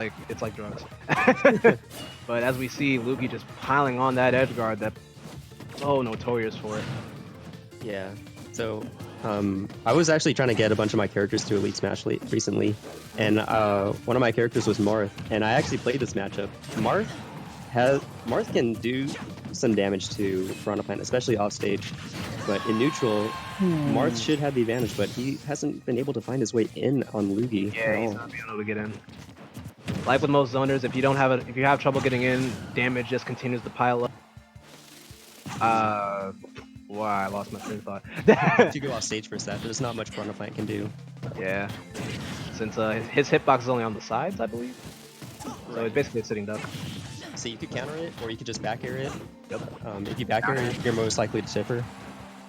like it's like drugs. But as we see, Lugi just piling on that edge guard that's so notorious for it. Yeah. So, I was actually trying to get a bunch of my characters to Elite Smash recently, and one of my characters was Marth, and I actually played this matchup. Marth can do some damage to Piranha Plant, especially off stage, but in neutral, Marth should have the advantage, but he hasn't been able to find his way in on Lugi Yeah, at he's all. not being able to get in. Like with most zoners, if you have trouble getting in, damage just continues to pile up. Wow, I lost my train of thought. If you go off stage for a set, there's not much Piranha Plant can do. Yeah, since his hitbox is only on the sides, I believe. So it's basically a sitting duck. So you could counter it, or you could just back air it. Yep. If you back air it, you're most likely to tipper.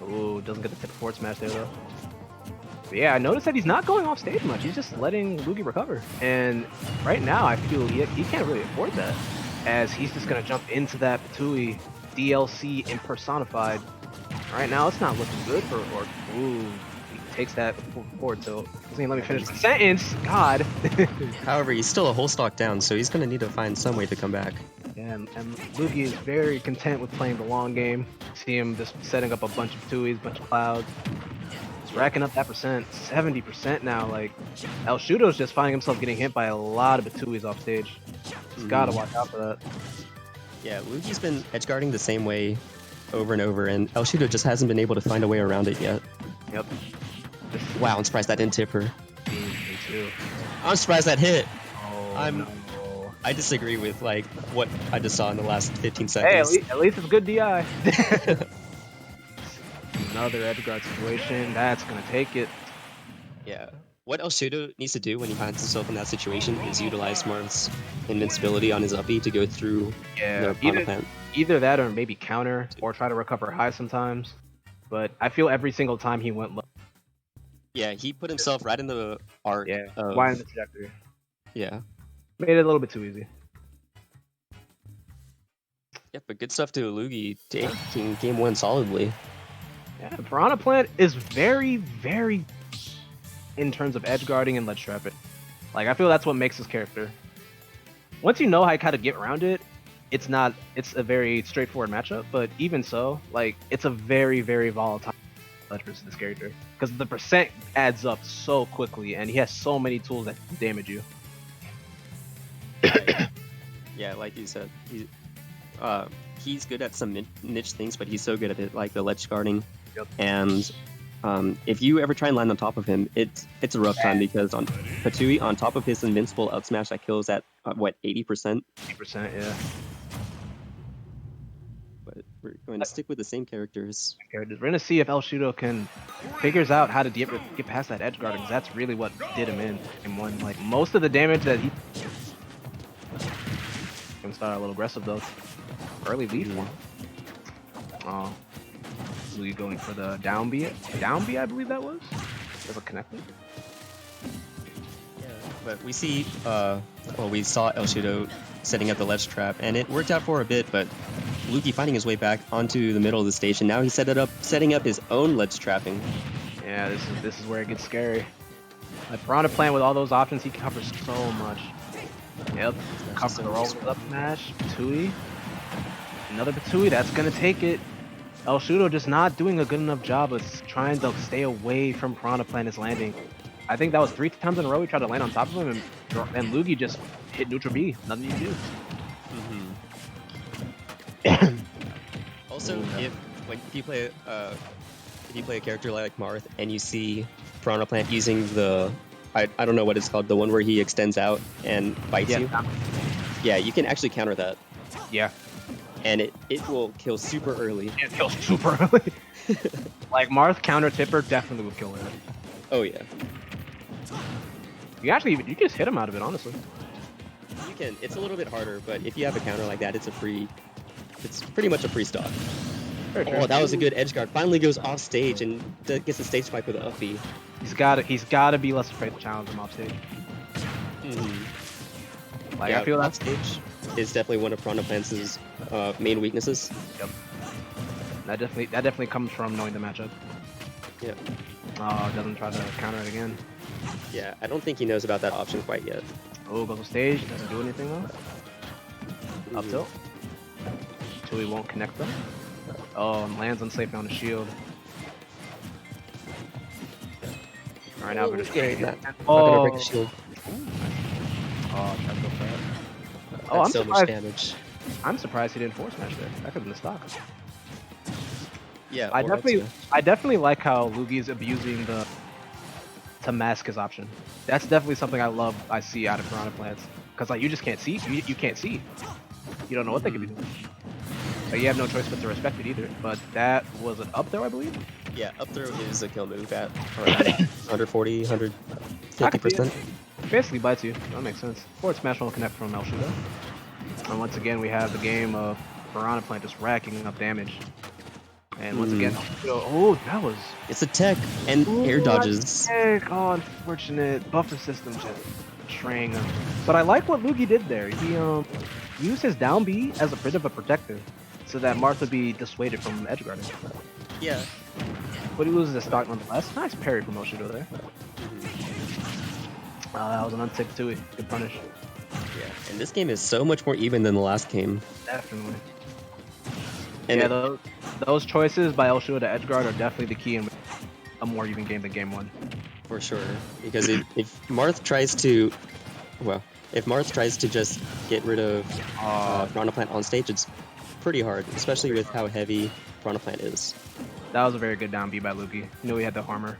Ooh, doesn't get the tip forward smash there though. But yeah, I noticed that he's not going off stage much. He's just letting Lugi recover. And right now, I feel he can't really afford that, as he's just gonna jump into that Patui DLC impersonified. Right now, it's not looking good for Orc. Ooh, he takes that forward tilt. Doesn't even let me finish the sentence. God. However, he's still a whole stock down, so he's gonna need to find some way to come back. Yeah, and Lugi is very content with playing the long game. See him just setting up a bunch of Tuis, bunch of clouds. He's racking up that percent, 70% now. Like, elshudo's just finding himself getting hit by a lot of Batuis off stage. He's gotta watch out for that. Yeah, Lugi's been edgeguarding the same way over and over, and elshudo just hasn't been able to find a way around it yet. Yep. Wow, I'm surprised that didn't tip her. Me too. I'm surprised that hit. Oh, no. I disagree with like what I just saw in the last 15 Hey, seconds. at least it's good DI. Another edgeguard situation. That's gonna take it. Yeah. What elshudo needs to do when he finds himself in that situation is utilize Marth's invincibility on his uppy to go through the Piranha Plant. Either that or maybe counter or try to recover high sometimes. But I feel every single time he went low. Yeah, he put himself right in the arc. Yeah, of, wide in the trajectory. Yeah. Made it a little bit too easy. Yeah, but good stuff to Lugi taking game one solidly. Yeah, Piranha Plant is very, very in terms of edge guarding and ledge trapping. Like, I feel that's what makes his character. Once you know how to get around it, it's a very straightforward matchup, but even so, like, it's a very, very volatile ledge versus this character. Because the percent adds up so quickly, and he has so many tools that can damage you. Yeah, like you said, he's good at some niche things, but he's so good at it, like the ledge guarding. Yep. And if you ever try and land on top of him, it's a rough time, because on Patui, on top of his invincible up smash that kills at what, 80%? 80%, yeah. But we're going to stick with the same characters. We're gonna see if elshudo figures out how to get past that edge guard, because that's really what did him in one. Like, most of the damage that he can start a little aggressive though. Early lead one. Oh, Lugi going for the down B. Down B, I believe that was. Does it connect it? Yeah, but we see, we saw elshudo setting up the ledge trap, and it worked out for a bit, but Lugi finding his way back onto the middle of the stage, and now he's setting up his own ledge trapping. Yeah, this is where it gets scary. Like, Piranha Plant with all those options, he covers so much. Yep, cover the roll with up smash, Patui. Another Patui, that's gonna take it. elshudo just not doing a good enough job of trying to stay away from Piranha Plant his landing. I think that was 3 times in a row he tried to land on top of him, and Lugi just hit neutral B. Nothing you do. Also, if you play a character like Marth and you see Piranha Plant using the I don't know what it's called, the one where he extends out and bites you. Yeah, you can actually counter that. Yeah. And it will kill super early. It kills super early. Like, Marth counter tipper definitely would kill it. Oh yeah. You can just hit him out of it, honestly. You can. It's a little bit harder, but if you have a counter like that, it's pretty much a free stock. Oh, that was a good edge guard. Finally goes off stage and gets a stage spike with an up B. He's gotta be less afraid to challenge him off stage. Like, yeah, I feel off stage is definitely one of Piranha Plant's main weaknesses. Yep. That definitely comes from knowing the matchup. Yep. Oh, doesn't try to counter it again. Yeah, I don't think he knows about that option quite yet. Oh, goes on stage. Doesn't do anything though. Up tilt. Tui won't connect them. Oh, and lands unsafe on the shield. Alright, now we're just not gonna break the shield. Oh, that's so bad. Oh, That's I'm so surprised. much damage. I'm surprised he didn't force smash there. That could have been the stock. Yeah, I definitely like how Lugi's abusing the to mask his option. That's definitely something I see out of Piranha Plants. Cause like you just can't see. You can't see. You don't know what they could be doing. But you have no choice but to respect it either. But that was an up throw, I believe. Yeah, up throw is a kill move at around 140, 150%. Basically bites you. That makes sense. Forward smash won't connect from elshudo. And once again, we have the game of Piranha Plant just racking up damage. And once again, oh, that was... It's a tech and air dodges. Oh, unfortunate. Buffer system just betraying him. But I like what Lugi did there. He used his down B as a bit of a protector so that Marth would be dissuaded from edge guarding. Yeah. But he loses his stock nonetheless. Nice parry from elshudo there. That was an untick Tui. Good punish. Yeah, and this game is so much more even than the last game. Definitely. And yeah, those choices by elshudo to edge guard are definitely the key in a more even game than game 1. For sure, because if Marth tries to, well, if Marth tries to just get rid of Piranha Plant on stage, it's pretty hard, especially with how heavy Piranha Plant is. That was a very good down B by Lugi. He knew he had the armor.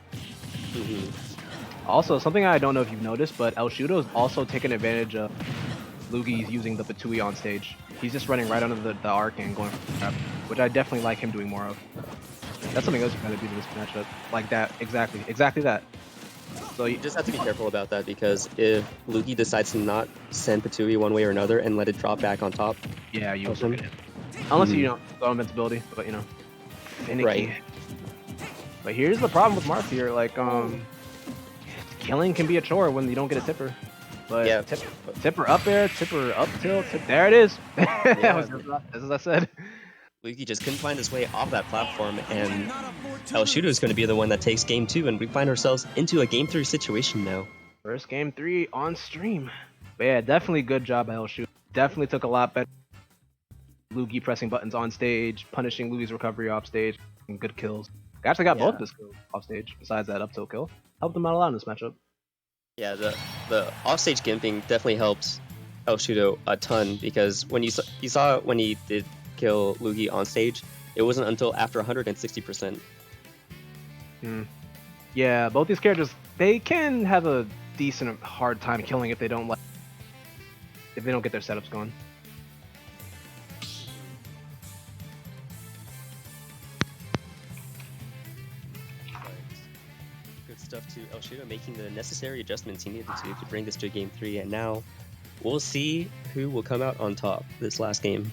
Also, something I don't know if you've noticed, but elshudo is also taking advantage of Lugi's using the Batui on stage. He's just running right under the arc and going for the trap, which I definitely like him doing more of. That's something else you gotta do to this matchup. Like that, exactly that. So you just have to be careful about that, because if Lugi decides to not send Batui one way or another and let it drop back on top, yeah, you will get it. Unless you don't go invincibility, but you know, finicky. Right. But here's the problem with Marth here, like killing can be a chore when you don't get a tipper. But yeah. Tipper up air, tipper up tilt, there it is. Yeah. As I said. Lugi just couldn't find his way off that platform, and elshudo is going to be the one that takes game 2, and we find ourselves into a game 3 situation now. First game 3 on stream. But yeah, definitely good job by elshudo. Definitely took a lot better. Lugi pressing buttons on stage, punishing Lugi's recovery off stage, and good kills. Actually got both his kills off stage, besides that up tilt kill. Helped him out a lot in this matchup. Yeah, the offstage gimping definitely helped elshudo a ton, because when you saw when he did kill Lugi on stage, it wasn't until after 160%. Yeah, both these characters, they can have a decent hard time killing if they don't get their setups going. Good stuff to elshudo, making the necessary adjustments he needed to bring this to game 3, and now we'll see who will come out on top this last game.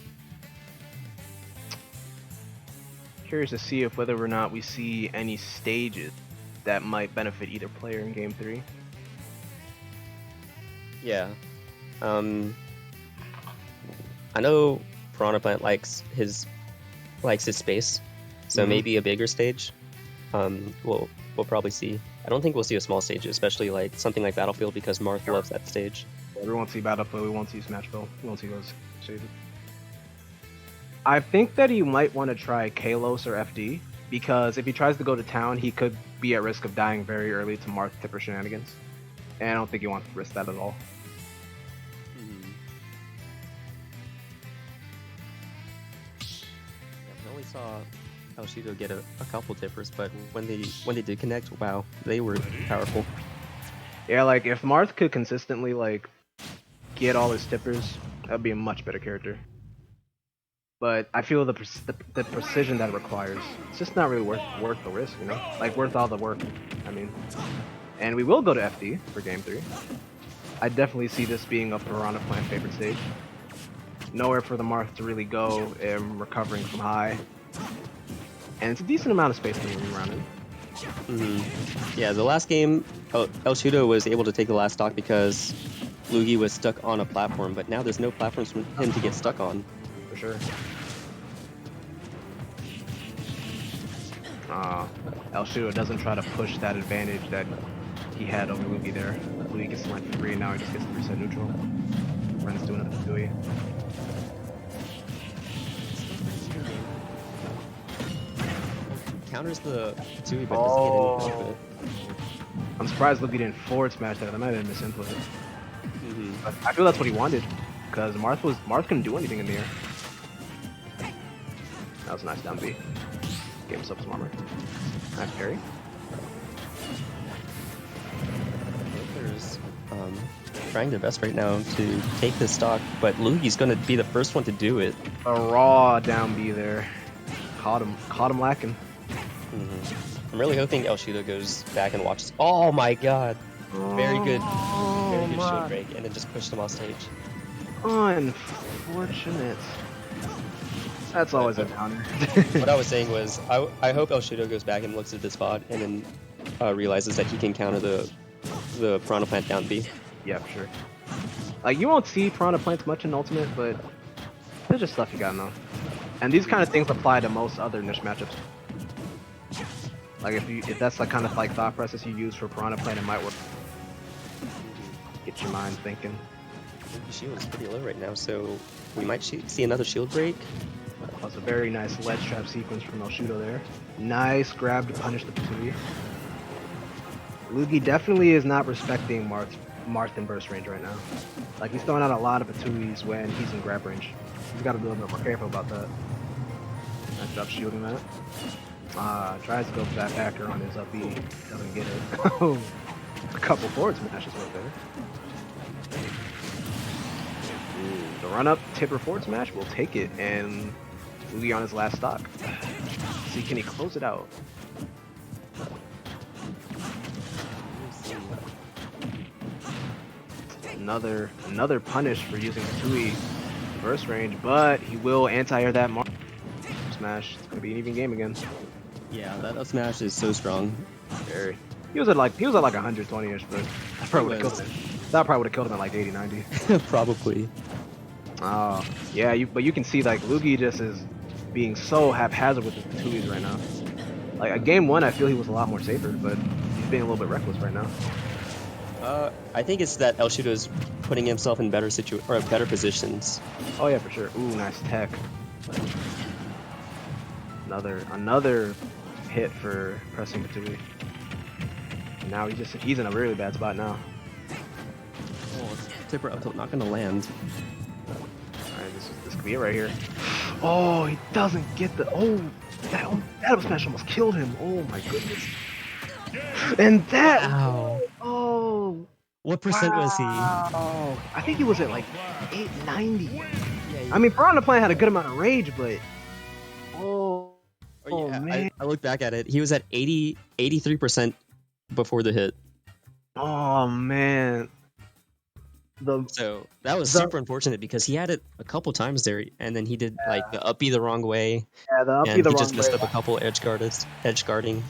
Curious to see if whether or not we see any stages that might benefit either player in game 3. Yeah. I know Piranha Plant likes his space, so maybe a bigger stage. We'll probably see. I don't think we'll see a small stage, especially like something like Battlefield, because Marth loves that stage. Yeah, we won't see Battlefield, we won't see Smashville, we won't see those stages. I think that he might want to try Kalos or FD, because if he tries to go to town, he could be at risk of dying very early to Marth tipper shenanigans. And I don't think he wants to risk that at all. I only saw elshudo get a couple tippers, but when they did connect, wow, they were powerful. Yeah, like if Marth could consistently like get all his tippers, that'd be a much better character. But I feel the precision that it requires, it's just not really worth the risk, you know? Like, worth all the work, I mean. And we will go to FD for game 3. I definitely see this being a Piranha Plant favorite stage. Nowhere for the Marth to really go, recovering from high. And it's a decent amount of space to move around in. Yeah, the last game, elshudo was able to take the last stock because Lugi was stuck on a platform, but now there's no platforms for him to get stuck on. For sure. elshudo doesn't try to push that advantage that he had over Lugi there. Lugi gets to line 3 and now he just gets to reset neutral. Ren's doing it to Dewey. Counters the Tui, but doesn't get any benefit. I'm surprised Lugi didn't forward smash that. That might have been misinput. But I feel that's what he wanted, because Marth couldn't do anything in the air. That was a nice down B. Gave himself some armor. Nice parry. Joker's trying their best right now to take this stock, but Lugi's going to be the first one to do it. A raw down B there. Caught him lacking. I'm really hoping elshudo goes back and watches. Oh my god! Very good shield break, and then just pushed him off stage. Unfortunate. That's always a downer. What I was saying was, I hope elshudo goes back and looks at this spot, and then realizes that he can counter the Piranha Plant down B. Yeah, for sure. Like, you won't see Piranha Plants much in Ultimate, but there's just stuff you gotta know. And these kind of things apply to most other niche matchups. Like, if that's the kind of like thought process you use for Piranha Plant, it might work. Get your mind thinking. The shield is pretty low right now, so we might see another shield break. That was a very nice ledge trap sequence from elshudo there. Nice grab to punish the Patui. Lugi definitely is not respecting Marth in burst range right now. Like, he's throwing out a lot of Patuis when he's in grab range. He's got to be a little bit more careful about that. Nice job shielding that. Tries to go for that backer on his up B. Doesn't get it. A couple forward smashes right there. The run up tipper forward smash will take it, and Lugi on his last stock. See, can he close it out? Another punish for using Tui burst range, but he will anti-air that Marth smash. It's gonna be an even game again. Yeah, that up smash is so strong. Very. He was at like 120ish, but that probably would have killed him. That probably would have killed him at like 80, 90. Probably. Oh, yeah, but you can see like Lugi just is being so haphazard with his Tuis right now. Like at game 1, I feel he was a lot more safer, but he's being a little bit reckless right now. I think it's that elshudo is putting himself in better positions. Oh yeah, for sure. Ooh, nice tech. Another hit for pressing Patui. Now he's in a really bad spot now. Oh, tipper up tilt not gonna land. Alright, this could be it right here. Oh, he doesn't get the that up smash almost killed him. Oh my goodness. And that oh, what percent was he? Oh, I think he was at like 890. Yeah, I mean, Piranha Plant had a good amount of rage, but yeah, man. I looked back at it. He was at 83% before the hit. Oh man. So that was super unfortunate because he had it a couple times there, and then he did like the up B the wrong way. Yeah, the up B the wrong way. And he just messed up a couple edge guarding.